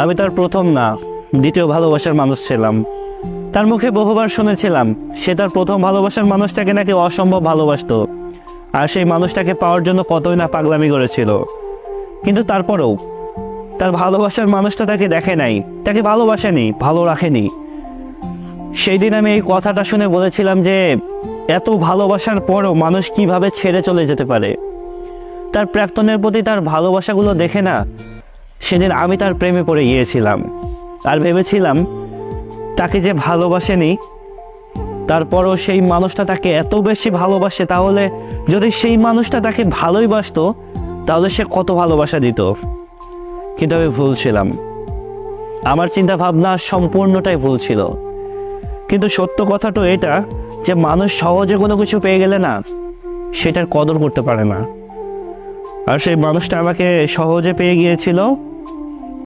আমি তার প্রথম না, দ্বিতীয় ভালোবাসার মানুষ ছিলাম। তার মুখে বহুবার শুনেছিলাম সে তার প্রথম ভালোবাসার মানুষটাকে নাকি অসম্ভব ভালোবাসতো, আর সেই মানুষটাকে পাওয়ার জন্য কতই না পাগলামি করেছিল। কিন্তু তারপরেও তার ভালোবাসার মানুষটা তাকে দেখে নাই, তাকে ভালোবাসেনি, ভালো রাখেনি। সেই দিন আমি এই কথাটা শুনে বলেছিলাম যে এত ভালোবাসার পরও মানুষ কিভাবে ছেড়ে চলে যেতে পারে। তার প্রাক্তনের প্রতি তার ভালোবাসাগুলো দেখে না সেদিন আমি তার প্রেমে পড়ে গিয়েছিলাম। আর ভেবেছিলাম তাকে যে ভালোবাসেনি, তারপরও সেই মানুষটা তাকে এত বেশি ভালোবাসে, তাহলে যদি সেই মানুষটা তাকে ভালোই বাসতো তাহলে সে কত ভালোবাসা দিত। কিন্তু আমি ভুল ছিলাম, আমার চিন্তা ভাবনা সম্পূর্ণটাই ভুল ছিল। কিন্তু সত্য কথা তো এটা যে মানুষ সহজে কোনো কিছু পেয়ে গেলে না সেটার কদর করতে পারে না। আর সেই মানুষটা আমাকে সহজে পেয়ে গিয়েছিল,